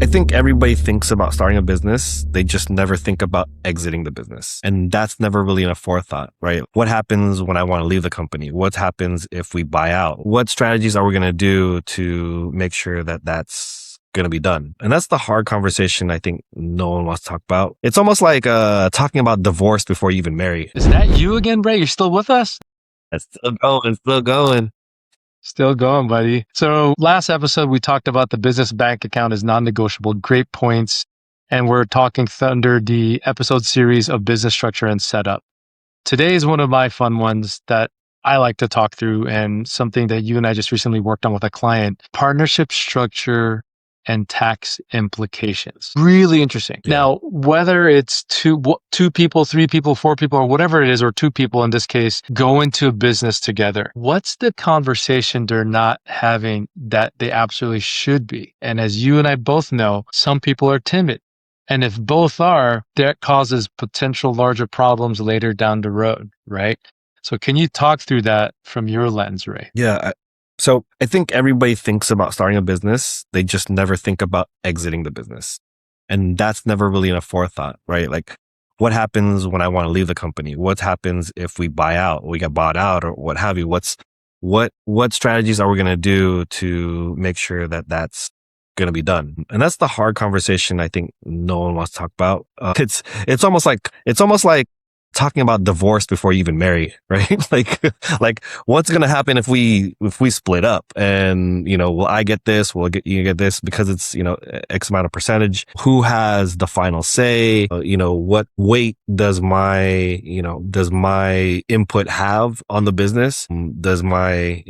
think everybody thinks about starting a business. They just never think about exiting the business. And that's never really in a forethought, right? What happens when I want to leave the company? What happens if we buy out? What strategies are we going to do to make sure that that's going to be done? And that's the hard conversation I think no one wants to talk about. It's almost like talking about divorce before you even marry. Is that you again, Ray? You're still with us? That's still going, still going. Still going, buddy. So last episode, we talked about the business bank account is non-negotiable. Great points. And we're talking under the episode series of business structure and setup. Today is one of my fun ones that I like to talk through, and something that you and I just recently worked on with a client: partnership structure and tax implications. Really interesting. Yeah. Now, whether it's two people, 3 people, 4 people, or whatever it is, or 2 people in this case, go into a business together, what's the conversation they're not having that they absolutely should be? And as you and I both know, some people are timid. And if both are, that causes potential larger problems later down the road, right? So can you talk through that from your lens, Ray? Yeah. So I think everybody thinks about starting a business. They just never think about exiting the business. And that's never really in a forethought, right? Like, what happens when I want to leave the company? What happens if we buy out, we get bought out, or what have you? What strategies are we going to do to make sure that that's going to be done? And that's the hard conversation I think no one wants to talk about. It's almost like talking about divorce before you even marry, right? like what's going to happen if we split up, and, will I get this? Will you get this? Because it's, X amount of percentage. Who has the final say? What weight does my input have on the business? Does my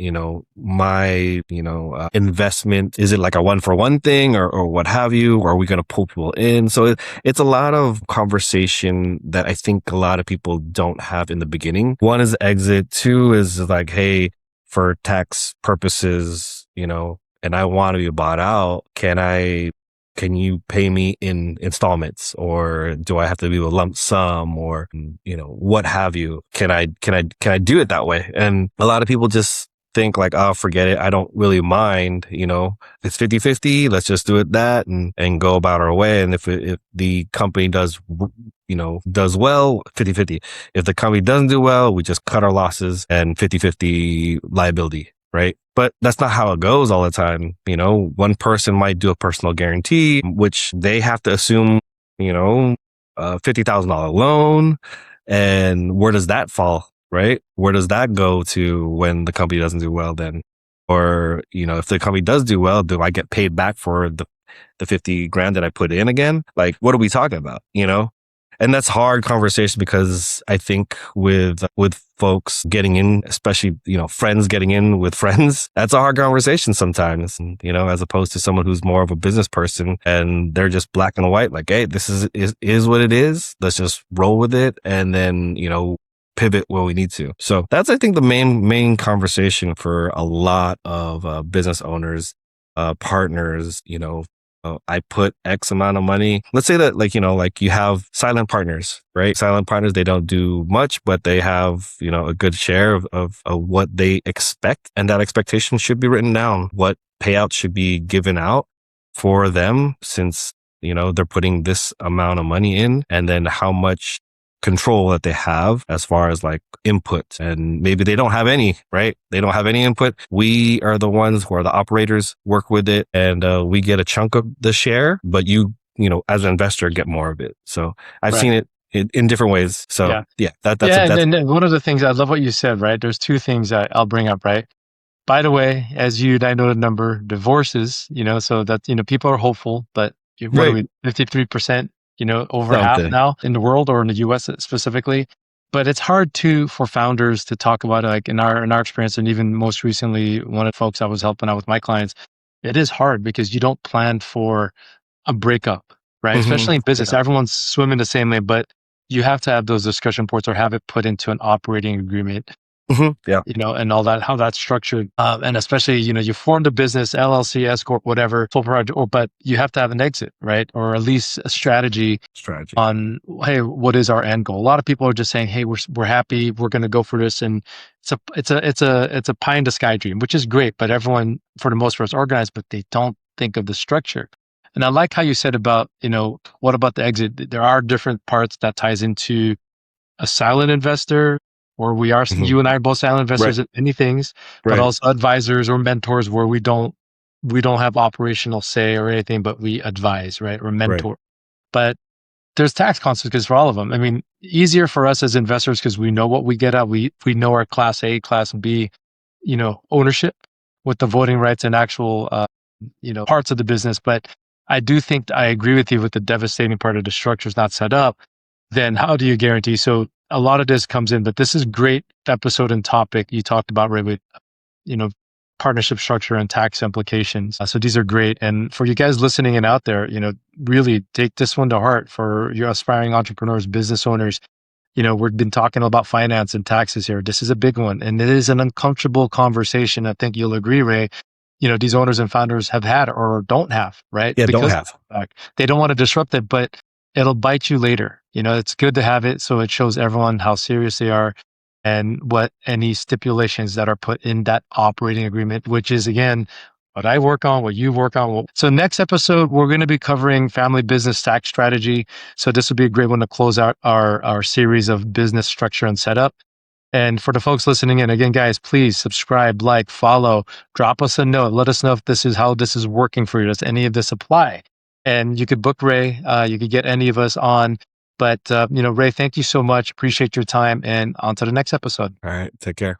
investment, is it like a 1-for-1 thing or what have you? Or are we going to pull people in? So it's a lot of conversation that I think a lot of people don't have in the beginning. 1 is exit. 2 is like, hey, for tax purposes, and I want to be bought out, can you pay me in installments, or do I have to do a lump sum, or, what have you? Can I do it that way? And a lot of people just think like, oh, forget it. I don't really mind, it's 50-50. Let's just do it that and go about our way. And if the company does well, 50-50. If the company doesn't do well, we just cut our losses and 50-50 liability, right? But that's not how it goes all the time. One person might do a personal guarantee, which they have to assume, a $50,000 loan. And where does that fall? Right? Where does that go to when the company doesn't do well then? Or, if the company does do well, do I get paid back for the 50 grand that I put in again? Like, what are we talking about? And that's hard conversation, because I think with folks getting in, especially, friends getting in with friends, that's a hard conversation sometimes, as opposed to someone who's more of a business person and they're just black and white, like, hey, this is what it is. Let's just roll with it. And then, pivot where we need to. So that's, I think, the main conversation for a lot of business owners, partners. I put X amount of money. Let's say that, like you have silent partners, right? Silent partners, they don't do much, but they have, a good share of what they expect. And that expectation should be written down. What payouts should be given out for them, since, they're putting this amount of money in, and then how much control that they have as far as like input. And maybe they don't have any, right? They don't have any input. We are the ones who are the operators, work with it, and we get a chunk of the share, but you as an investor, get more of it. So I've seen it in different ways. So that's and one of the things, I love what you said, right? There's 2 things that I'll bring up, right? By the way, as you and I know the number, divorces, so that, people are hopeful, but what are we, 53%? Over half now in the world, or in the US specifically. But it's hard for founders to talk about it, like in our experience. And even most recently, one of the folks I was helping out with my clients, it is hard because you don't plan for a breakup, right? Mm-hmm. Especially in business, everyone's swimming the same way, but you have to have those discussion points or have it put into an operating agreement. Mm-hmm. Yeah. And all that, how that's structured. And especially, you formed a business, LLC, S Corp, whatever, full project, but you have to have an exit, right? Or at least a strategy on, hey, what is our end goal? A lot of people are just saying, hey, we're happy, we're going to go for this. And it's a pie in the sky dream, which is great, but everyone, for the most part, is organized, but they don't think of the structure. And I like how you said about, what about the exit? There are different parts that ties into a silent investor, or Mhm. you and I are both silent Right. investors in many things, but Right. also advisors or mentors where we don't have operational say or anything, but we advise, right? Or Right. mentor. But there's tax consequences for all of them. I mean, easier for us as investors because we know what we get at. We know our class A, class B, ownership with the voting rights and actual, parts of the business. But I do think I agree with you with the devastating part of the structure is not set up. Then how do you guarantee? So a lot of this comes in, but this is great episode and topic you talked about, Ray, with, you know, partnership structure and tax implications. So these are great. And for you guys listening and out there, really take this one to heart for your aspiring entrepreneurs, business owners. We've been talking about finance and taxes here. This is a big one. And it is an uncomfortable conversation. I think you'll agree, Ray. These owners and founders have had or don't have, right? Yeah. Don't Because have. they don't want to disrupt it, but it'll bite you later. It's good to have it so it shows everyone how serious they are and what any stipulations that are put in that operating agreement, which is again, what I work on, what you work on. So next episode, we're going to be covering family business tax strategy. So this would be a great one to close out our series of business structure and setup. And for the folks listening in, again, guys, please subscribe, like, follow, drop us a note. Let us know if this is how this is working for you. Does any of this apply? And you could book Ray. You could get any of us on. But, Ray, thank you so much. Appreciate your time. And on to the next episode. All right. Take care.